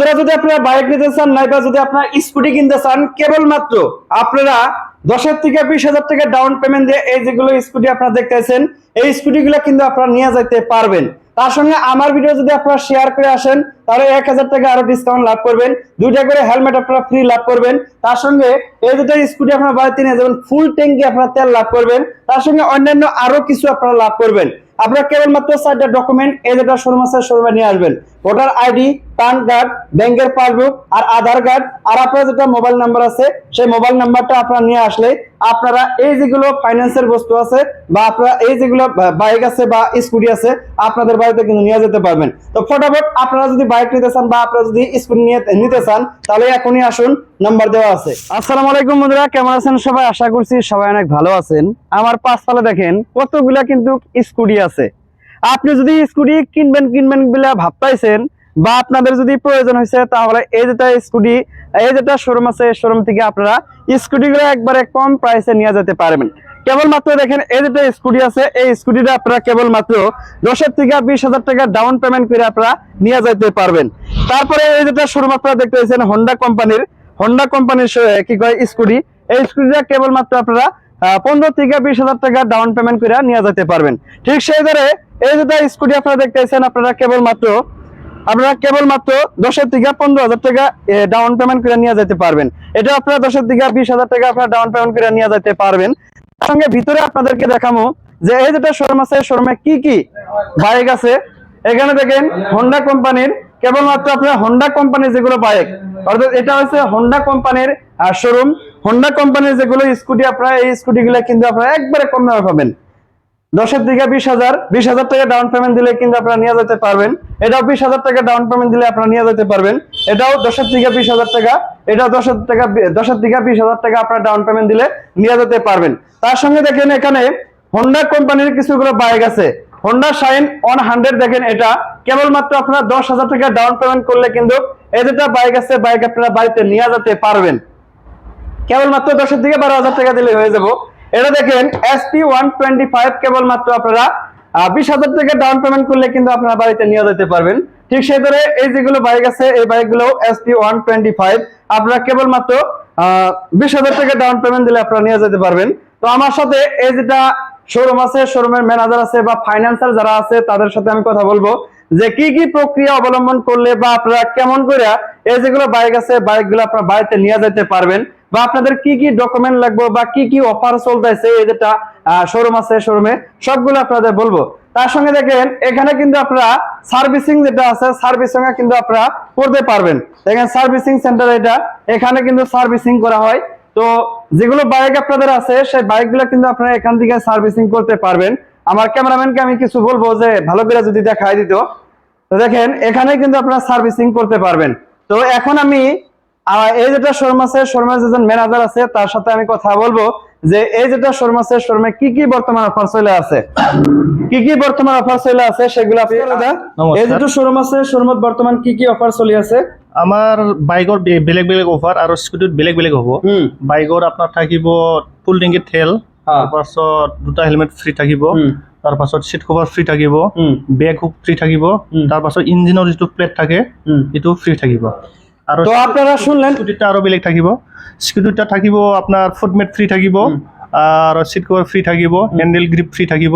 বন্ধুরা যদি আপনারা বাইক নিতে চান নাইবা যদি আপনারা স্কুটি কিনতে চান কেবলমাত্র আপনারা 10 থেকে 20,000 টাকা ডাউন পেমেন্ট দিয়ে এই যেগুলো স্কুটি আপনারা দেখতেছেন এই স্কুটিগুলো কিন্তু আপনারা নিয়ে যেতে পারবেন। তার সঙ্গে আমার ভিডিও যদি আপনারা শেয়ার করে আসেন তাহলে 1000 টাকা আরো ডিসকাউন্ট লাভ করবেন, 2টা করে হেলমেট আপনারা ফ্রি লাভ করবেন। তার সঙ্গে এই দুটো স্কুটি আপনারা বাড়িতে নিয়ে যাবেন, ফুল ট্যাঙ্কি আপনারা তেল লাভ করবেন। তার সঙ্গে অন্যান্য আরো কিছু আপনারা লাভ করবেন। আপনারা কেবলমাত্র 4টা ডকুমেন্ট এই যেটা শোরুম আছে শোরুমে নিয়ে আসবেন, ভোটার আইডি, প্যান কার্ড, ব্যাংকের পাসবুক আর আধার কার্ড, আর আপনার যেটা মোবাইল নাম্বার আছে সেই মোবাইল নাম্বারটা আপনারা নিয়ে আসলে আপনারা এই যেগুলো ফাইন্যান্সের বস্তু আছে বা আপনারা এই যেগুলো বাইক আছে বা স্কুটি আছে আপনাদের বাড়িতে কিন্তু নিয়ে যেতে পারবেন। তো ফটাফট আপনারা যদি বাইক নিতে চান বা আপনারা যদি স্কুটি নিতে চান তাহলে এখনই আসুন, নাম্বার দেওয়া আছে। আসসালামু আলাইকুম বন্ধুরা, কেমন আছেন সবাই? আশা করছি সবাই অনেক ভালো আছেন। আমার পাশতলা দেখেন কতগুলা কিন্তু স্কুটি আছে। আপনি যদি স্কুটি কিনবেন বলে ভাবতেছেন বা আপনাদের যদি প্রয়োজন হয়েছে তাহলে এই যেটা শোরুম আছে শোরুম থেকে আপনারা স্কুটিগুলো একবারে কম প্রাইসে নিয়ে যেতে পারবেন। কেবলমাত্র দেখেন এই যেটা স্কুটি আছে এই স্কুটিটা আপনারা কেবলমাত্র 10 থেকে 20,000 টাকা ডাউন পেমেন্ট করে আপনারা নিয়ে যেতে পারবেন। তারপরে এই যেটা শোরুম আপনারা দেখতে পাচ্ছেন হোন্ডা কোম্পানির কি কয় স্কুটি, এই স্কুটিটা কেবলমাত্র আপনারা 15 থেকে 20,000 টাকা ডাউন পেমেন্ট করে নিয়ে যেতে পারবেন। ঠিক সেই ধরে এই যেটা স্কুটি আপনারা দেখতেছেন আপনারা কেবলমাত্র 10 থেকে 15,000 টাকা ডাউন পেমেন্ট করে নিয়ে যেতে পারবেন। এটা আপনারা 10 থেকে 20,000 টাকা আপনারা ডাউন পেমেন্ট করে নিয়ে যেতে পারবেন। তার সঙ্গে ভিতরে আপনাদেরকে দেখাবো যে এই যেটা শোরুম আছে শোরুমে কি কি বাইক আছে। এখানে দেখেন হোন্ডা কোম্পানির, কেবলমাত্র আপনারা হোন্ডা কোম্পানির যেগুলো বাইক, অর্থাৎ এটা হচ্ছে হোন্ডা কোম্পানির শোরুম। হোন্ডা কোম্পানির যেগুলো স্কুটি আপনারা এই স্কুটিগুলো কিন্তু আপনারা একবারে কম দামে পাবেন। 10 থেকে 20,000 টাকা ডাউন পেমেন্ট দিলে কিন্তু আপনারা নিয়ে যেতে পারবেন। এটাও 20,000 টাকা ডাউন পেমেন্ট দিলে আপনারা নিয়ে যেতে পারবেন। এটাও 10 থেকে 20,000 টাকা, এটাও 10 থেকে 20,000 টাকা আপনারা ডাউন পেমেন্ট দিলে নিয়ে যেতে পারবেন। তার সঙ্গে দেখেন এখানে হোন্ডা কোম্পানির কিছুগুলো বাইক আছে। হোন্ডা শাইন 100 দেখেন, এটা কেবলমাত্র আপনারা 10,000 টাকা ডাউন পেমেন্ট করলে কিন্তু এই যেটা বাইক আছে বাইক আপনারা বাড়িতে নিয়ে যেতে পারবেন। কেবলমাত্র 10 থেকে 12,000 টাকা দিলে হয়ে যাব। এটা দেখেন SP 125 কেবলমাত্র আপনারা 20,000 টাকা ডাউন পেমেন্ট করলে কিন্তু আপনারা বাড়িতে নিয়ে যেতে পারবেন। ঠিক সেই ধরে এই যেগুলো বাইক আছে এই বাইকগুলো SP 125 আপনারা কেবলমাত্র 20,000 টাকা ডাউন পেমেন্ট দিলে আপনারা নিয়ে যেতে পারবেন। তো আমার সাথে এই যেটা শোরুম আছে শোরুমের ম্যানেজার আছে বা ফাইন্যান্সার যারা আছে তাদের সাথে আমি কথা বলবো যে কি কি প্রক্রিয়া অবলম্বন করলে বা আপনারা কেমন করে এই যেগুলো বাইক আছে বাইকগুলো আপনারা বাড়িতে নিয়ে যেতে পারবেন বা আপনাদের কি কি ডকুমেন্ট লাগবে বা কি কি অফার চলতেছে এই যেটা শোরুম আছে শোরুমে সবগুলো আপনাদের বলবো। তার সঙ্গে দেখেন এখানে কিন্তু আপনারা সার্ভিসিং যেটা আছে সার্ভিসিং কিন্তু আপনারা করতে পারবেন। দেখেন সার্ভিসিং সেন্টার এটা, এখানে কিন্তু সার্ভিসিং করা হয়। তো যেগুলো বাইক আপনাদের আছে সেই বাইকগুলো কিন্তু আপনারা এখান থেকে সার্ভিসিং করতে পারবেন। আমার ক্যামেরাম্যানকে আমি কিছু বলবো যে ভালো করে যদি দেখাই দিত। তো দেখেন এখানে কিন্তু আপনারা সার্ভিসিং করতে পারবেন। তো এখন আমি এই যেটা শোরুম আছে শোরুমের যেজন ম্যানেজার আছে তার সাথে আমি কথা বলবো যে এই যেটা শোরুম আছে শোরুমে কি কি বর্তমান অফার চলে আছে সেগুলো আপনি এই যেটা শোরুম আছে শোরুমত বর্তমান কি কি অফার চলি আছে। আমাৰ বাইকৰ বেলেগ বেলেগ অফাৰ আৰু স্কুটিত বেলেগ বেলেগ হ'ব। বাইকৰ আপোনাৰ থাকিব ফুল টেংকিত তেল, তাৰপাছত 2টা হেলমেট ফ্ৰী থাকিব, তাৰপাছত চিট কভাৰ ফ্ৰী থাকিব, বেগ হুক ফ্ৰী থাকিব, তাৰপাছত ইঞ্জিনৰ যিটো প্লেট থাকে এইটো ফ্ৰী থাকিব। আৰু তো আপনারা শুনলেন স্কুটিটা আৰু বেলেগ থাকিব। স্কুটিটা থাকিব আপোনাৰ ফুটমেট ফ্ৰী থাকিব আৰু চিট কভাৰ ফ্ৰী থাকিব, হেণ্ডেল গ্ৰিপ ফ্ৰী থাকিব,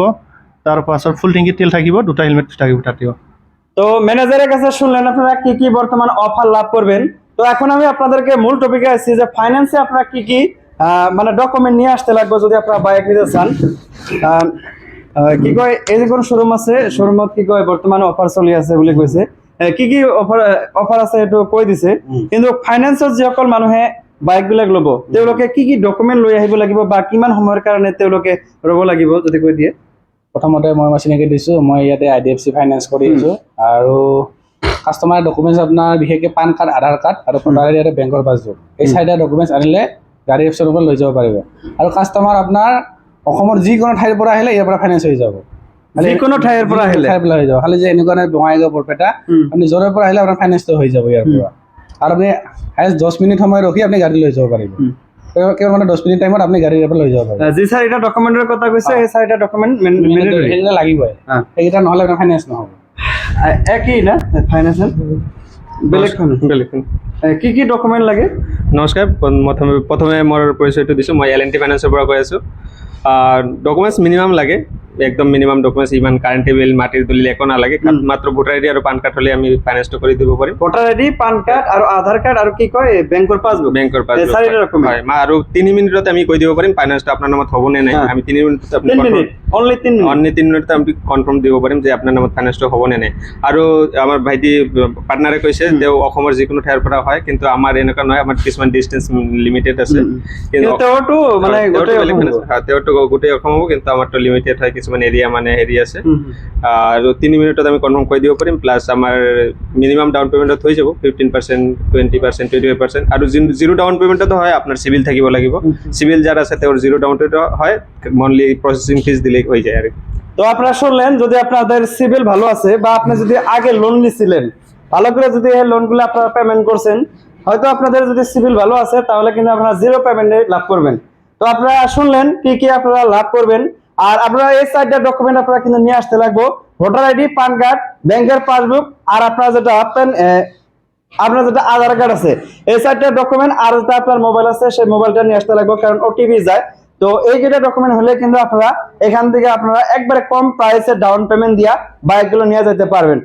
তাৰপাছত ফুল টেংকিত তেল থাকিব, 2টা হেলমেট ফ্ৰী থাকিব তাতেও। তো ম্যানেজারের কাছে শুনলেন আপনারা কি কি বর্তমান অফার লাভ করবেন। তো এখন আমি আপনাদেরকে মূল টপিকে আসছি যে ফাইন্যান্সে আপনারা কি কি মানে ডকুমেন্ট নিয়ে আসতে লাগবে যদি আপনারা বাইক নিতে চান। কি কয় এই যে কোন শোরুম আছে শোরুমত কি কয় বর্তমানে অফার চলি আছে বলে কইছে, কি কি অফার আছে একটু কৈ দিছে। কিন্তু ফাইন্যান্সৰ যিসকল মানুহে বাইকবিলাক ল'ব তেওঁলোকে কি কি ডকুমেন্ট লৈ আহিব লাগিব বা কিমান সময়ৰ কাৰণে তেওঁলোকে ৰ'ব লাগিব যদি কৈ দিয়ে। প্ৰথমতে মই চিনাকি দিছোঁ, মই ইয়াতে IDFC ফাইনেন্স কৰি আছোঁ আৰু কাষ্টমাৰ ডকুমেণ্টছ আপোনাৰ বিশেষকৈ পান কাৰ্ড, আধাৰ কাৰ্ড আৰু ভোটাৰ আইডি আৰু বেংকৰ পাছবুক এই 4টা ডকুমেণ্টছ আনিলে গাড়ী শ্ব'ৰুমৰ পৰা লৈ যাব পাৰিব। আৰু কাষ্টমাৰ আপোনাৰ অসমৰ যিকোনো ঠাইৰ পৰা আহিলে ইয়াৰ পৰা ফাইনেন্স হৈ যাব, যিকোনো ঠাইৰ পৰা আহিলে হৈ যাব। খালি যে এনেকুৱা নাই বঙাইগাঁও বৰপেটা আপুনি য'ৰে পৰা আহিলে আপোনাৰ ফাইনেন্সটো হৈ যাব ইয়াৰ পৰা। আৰু আপুনি হায়েষ্ট 10 মিনিট সময় ৰখি আপুনি গাড়ী লৈ যাব পাৰিব। কেৱল মানে 10 মিনিট টাইমত আপুনি গাড়ীৰ পৰা লৈ যাব পাৰিব। যি 4টা ডকুমেন্টের কথা কৈছে এই 4টা ডকুমেন্ট লাগিবই, সেইকেইটা নহ'লে আপোনাৰ ফাইনেন্স নহ'ব। একই না ফাইনেন্সিয়াল বেলেগ বেলেগ কি কি ডকুমেন্ট লাগে? নমস্কাৰ প্ৰথমে মোৰ পৰিচয়টো দিছোঁ। মই L&T ফাইনেন্সৰ পৰা কৈ আছোঁ। ডকুমেণ্টছ মিনিমাম লাগে, একদম মিনিমাম ডকুমেণ্টছ, ইমান কাৰেণ্ট বিল, মাটিৰ দলিল একো নালাগে। মাত্ৰ ভোটাৰ আইডি আৰু পান কাৰ্ড হ'লে আমি ফাইনেন্সটো কৰি দিব পাৰিম। ভোটাৰ আইডি, পান কাৰ্ড আৰু আধাৰ কাৰ্ড আৰু কি কয় বেংকৰ পাছবুক। বেংকৰ এই পাছবুক চাৰিটা ডকুমেন্ট। হয়, আৰু 3 মিনিটত আমি কৈ দিব পাৰিম ফাইনেন্সটো আপোনাৰ নামত হ'ব নে নাই। আমি 3 মিনিটত 3 মিনিট, অনলি 3 মিনিট। অনলি 3 মিনিটত আমি কনফাৰ্ম দিব পাৰিম যে আপোনাৰ নামত ফাইনেন্সটো হ'ব নে নাই। আৰু আমাৰ ভাইটি পাৰ্টনাৰে কৈছে তেওঁ অসমৰ যিকোনো ঠাইৰ পৰা হয়, কিন্তু আমাৰ এনেকুৱা নহয়, আমাৰ কিছুমান ডিষ্টেঞ্চ লিমিটেড আছে। কিন্তু তেওঁটো মানে গোটেই অসম হ'ব। তেওঁটো গোটেই অসম হ'ব, কিন্তু আমাৰটো লিমিটেড হয়, কিছুমান এৰিয়া মানে হেৰি আছে। আৰু 3 মিনিটত আমি কনফাৰ্ম কৰি দিব পাৰিম। প্লাছ আমাৰ মিনিমাম ডাউন পেমেণ্টত হৈ যাব 15%, 20%, 25%। আৰু জিৰ' ডাউন পেমেণ্টত হয়, আপোনাৰ চিভিল থাকিব লাগিব। চিভিল যাৰ আছে তেওঁৰ জিৰ' ডাউন পেমেণ্ট হয়, মন্থলি প্রসেসিং ফিস দিলেই হয়ে যায় আর কি। তো আপনারা শুনলেন, যদি আপনাদের সিভিল ভালো আছে বা আপনি যদি আগে লোন নিছিলেন, ভালো করে যদি এই লোনগুলো আপনারা পেমেন্ট করছেন, হয়তো আপনাদের যদি সিভিল ভালো আছে তাহলে কিন্তু আপনারা জিরো পেমেন্টে লাভ করবেন। তো আপনারা শুনলেন কি কি আপনারা লাভ করবেন। আর আপনারা এই চারটা ডকুমেন্ট আপনারা কিন্তু নিয়ে আসতে লাগবো: ভোটার আইডি, পান কার্ড, ব্যাংকের পাসবুক, আর আপনারা যেটা আপনার যেটা আধার কার্ড আছে, এই চারটা ডকুমেন্ট। আর যেটা আপনার মোবাইল আছে সেই মোবাইলটা নিয়ে আসতে লাগবে, কারণ ওটিপি যায়। তো এই যেটা ডকুমেন্ট হলে কিন্তু আপনারা এখান থেকে আপনারা একবারে কম প্রাইসে ডাউন পেমেন্ট দিয়া বাইকগুলো নিয়ে যেতে পারবেন।